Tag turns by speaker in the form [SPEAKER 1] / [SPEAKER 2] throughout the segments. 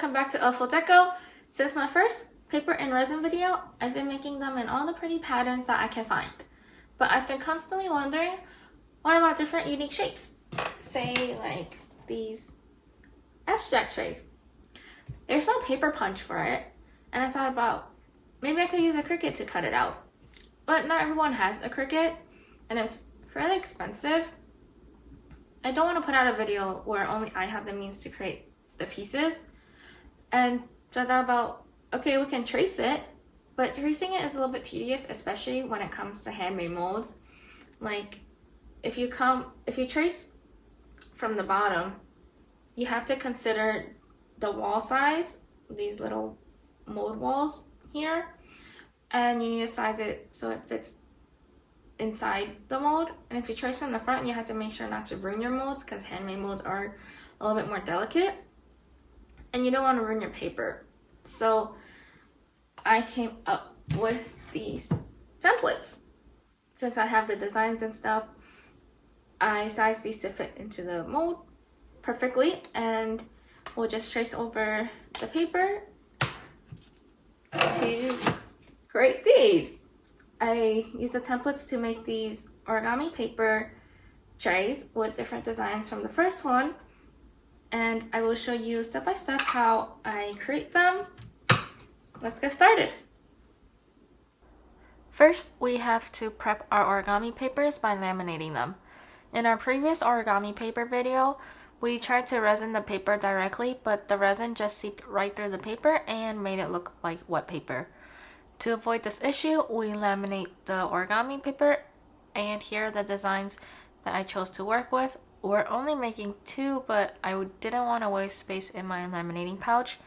[SPEAKER 1] welcome back to Elful Deco. Since my first paper and resin video, I've been making them in all the pretty patterns that I can find. But I've been constantly wondering, what about different unique shapes? Say like these abstract trays. There's no paper punch for it, and I thought about maybe I could use a Cricut to cut it out. But not everyone has a Cricut, and it's fairly expensive. I don't want to put out a video where only I have the means to create the pieces. And so I thought about, okay, we can trace it, but tracing it is a little bit tedious, especially when it comes to handmade molds. Like if you trace from the bottom, you have to consider the wall size, these little mold walls here, and you need to size it so it fits inside the mold. And if you trace from the front, you have to make sure not to ruin your molds because handmade molds are a little bit more delicate and you don't want to ruin your paper. So I came up with these templates. Since I have the designs and stuff, I sized these to fit into the mold perfectly, and we'll just trace over the paper to create these. I use the templates to make these origami paper trays with different designs from the first one, and I will show you step by step how I create them. Let's get started. First, we have to prep our origami papers by laminating them. In our previous origami paper video, we tried to resin the paper directly, but the resin just seeped right through the paper and made it look like wet paper. To avoid this issue, we laminate the origami paper, and here are the designs that I chose to work with. We're only making 2, but I didn't want to waste space in my laminating pouch,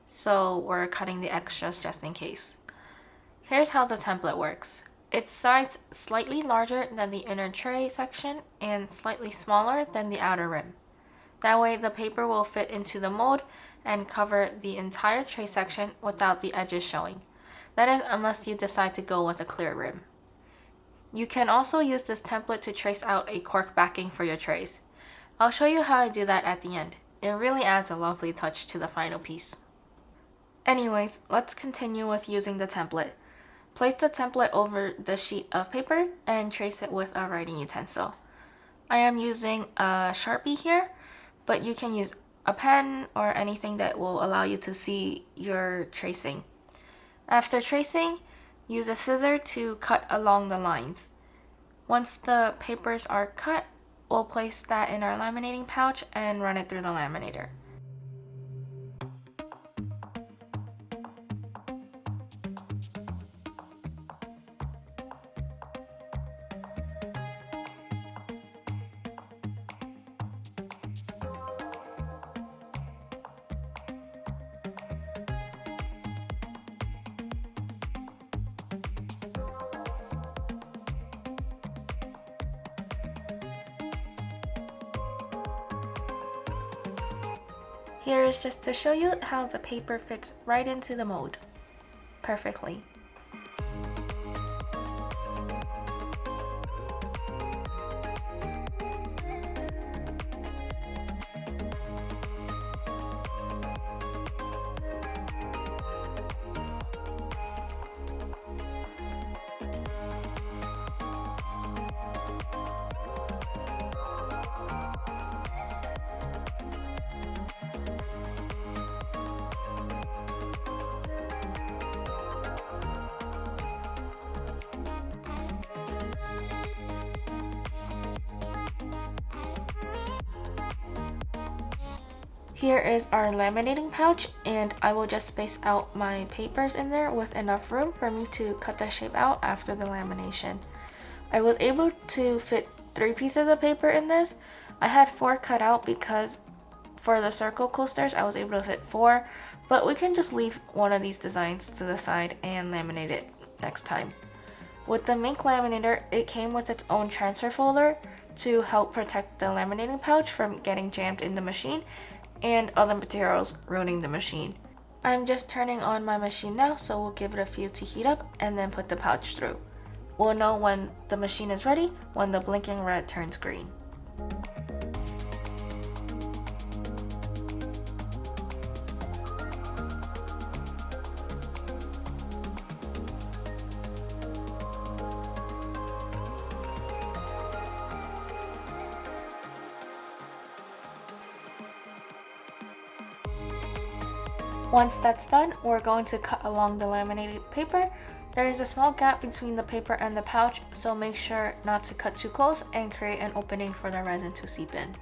[SPEAKER 1] so we're cutting the extras just in case. Here's how the template works. Its sides slightly larger than the inner tray section and slightly smaller than the outer rim. That way the paper will fit into the mold and cover the entire tray section without the edges showing. That is, unless you decide to go with a clear rim. You can also use this template to trace out a cork backing for your trays. I'll show you how I do that at the end. It really adds a lovely touch to the final piece. Anyways, let's continue with using the template. Place the template over the sheet of paper and trace it with a writing utensil. I am using a Sharpie here, but you can use a pen or anything that will allow you to see your tracing. After tracing, use a scissor to cut along the lines. Once the papers are cut, we'll place that in our laminating pouch and run it through the laminator. Here is just to show you how the paper fits right into the mold perfectly. Here is our laminating pouch, and I will just space out my papers in there with enough room for me to cut the shape out after the lamination. I was able to fit 3 pieces of paper in this. I had 4 cut out because for the circle coasters I was able to fit 4, but we can just leave one of these designs to the side and laminate it next time. With the Mink laminator, it came with its own transfer folder to help protect the laminating pouch from getting jammed in the machine and other materials ruining the machine. I'm just turning on my machine now, so we'll give it a few to heat up and then put the pouch through. We'll know when the machine is ready when the blinking red turns green. Once that's done, we're going to cut along the laminated paper. There is a small gap between the paper and the pouch, so make sure not to cut too close and create an opening for the resin to seep in.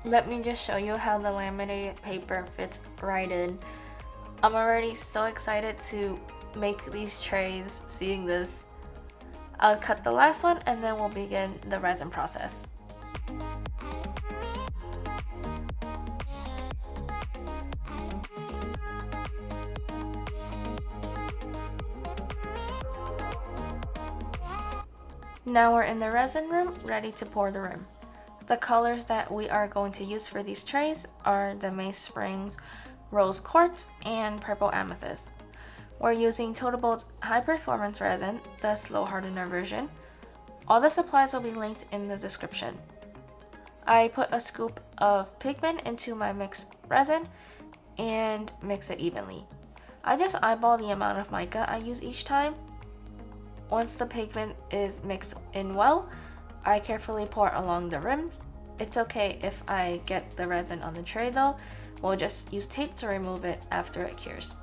[SPEAKER 1] Let me just show you how the laminated paper fits right in. I'm already so excited to make these trays seeing this. I'll cut the last one and then we'll begin the resin process. Now we're in the resin room, ready to pour the rim. The colors that we are going to use for these trays are the May Springs Rose Quartz and Purple Amethyst. We're using Totabold's high performance resin, the slow hardener version. All the supplies will be linked in the description. I put a scoop of pigment into my mixed resin and mix it evenly. I just eyeball the amount of mica I use each time. Once the pigment is mixed in well, I carefully pour along the rims. It's okay if I get the resin on the tray though. We'll just use tape to remove it after it cures.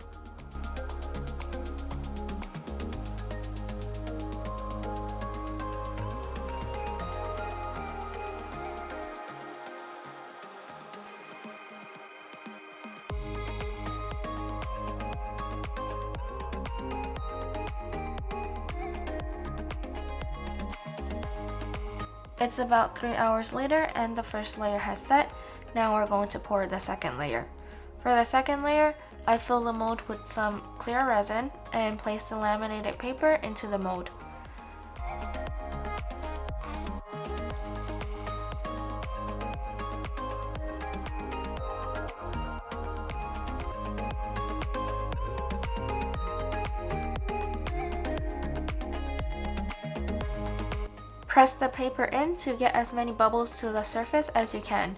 [SPEAKER 1] It's about 3 hours later and the first layer has set. Now we're going to pour the second layer. For the second layer, I fill the mold with some clear resin and place the laminated paper into the mold. Press the paper in to get as many bubbles to the surface as you can.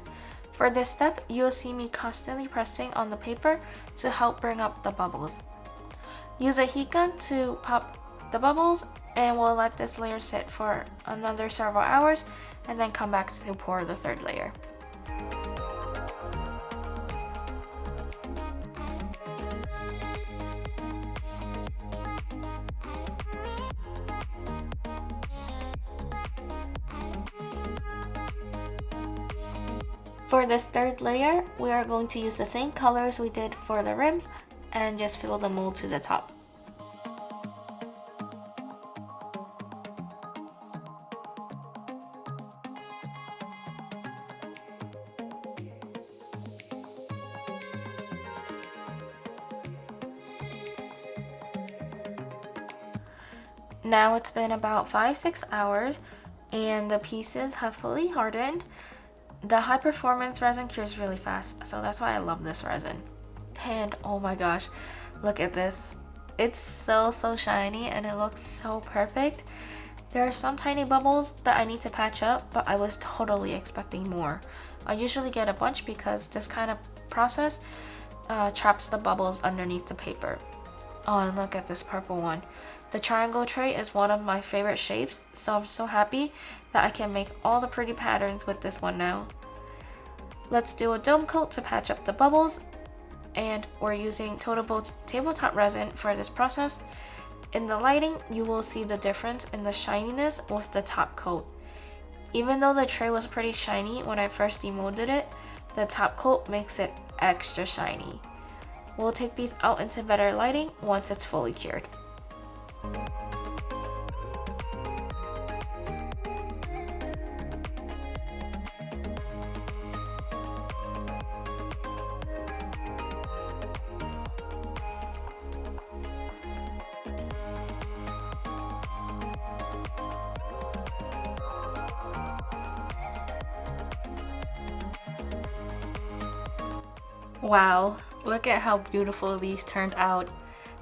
[SPEAKER 1] For this step, you'll see me constantly pressing on the paper to help bring up the bubbles. Use a heat gun to pop the bubbles and we'll let this layer sit for another several hours and then come back to pour the third layer. For this third layer, we are going to use the same colors we did for the rims and just fill the mold to the top. Now it's been about 5-6 hours and the pieces have fully hardened. The high performance resin cures really fast, so that's why I love this resin. And oh my gosh, look at this. It's so shiny and it looks so perfect. There are some tiny bubbles that I need to patch up, but I was totally expecting more. I usually get a bunch because this kind of process traps the bubbles underneath the paper. Oh, and look at this purple one. The triangle tray is one of my favorite shapes, so I'm so happy that I can make all the pretty patterns with this one now. Let's do a dome coat to patch up the bubbles, and we're using Totabold's tabletop resin for this process. In the lighting, you will see the difference in the shininess with the top coat. Even though the tray was pretty shiny when I first demolded it, the top coat makes it extra shiny. We'll take these out into better lighting once it's fully cured. Wow, look at how beautiful these turned out.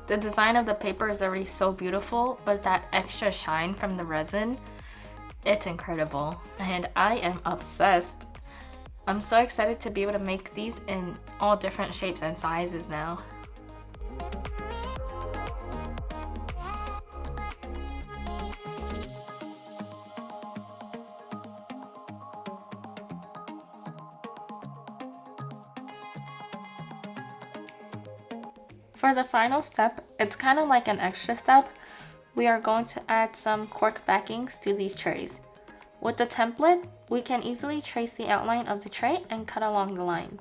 [SPEAKER 1] The design of the paper is already so beautiful, but that extra shine from the resin, It's incredible and I am obsessed. I'm so excited to be able to make these in all different shapes and sizes now. For the final step, it's kind of like an extra step. We are going to add some cork backings to these trays. With the template, we can easily trace the outline of the tray and cut along the line.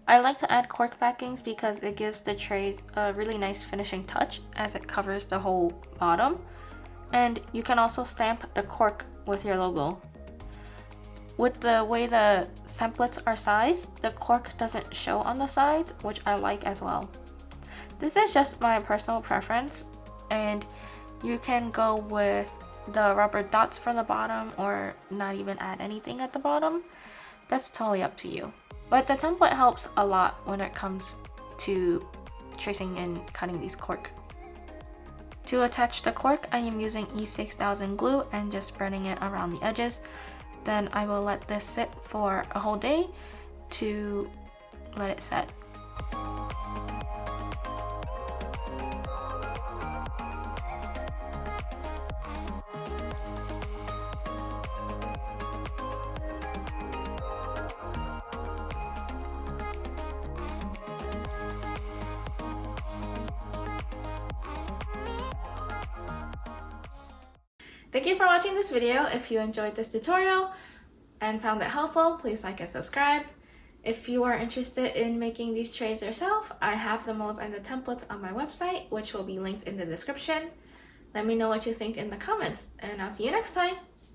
[SPEAKER 1] I like to add cork backings because it gives the trays a really nice finishing touch as it covers the whole bottom. And you can also stamp the cork with your logo. With the way the templates are sized, the cork doesn't show on the sides, which I like as well. This is just my personal preference, and you can go with the rubber dots for the bottom or not even add anything at the bottom. That's totally up to you. But the template helps a lot when it comes to tracing and cutting these cork. To attach the cork, I am using E6000 glue and just spreading it around the edges. Then I will let this sit for a whole day to let it set. Thank you for watching this video. If you enjoyed this tutorial and found it helpful, please like and subscribe. If you are interested in making these trays yourself, I have the molds and the templates on my website, which will be linked in the description. Let me know what you think in the comments, and I'll see you next time.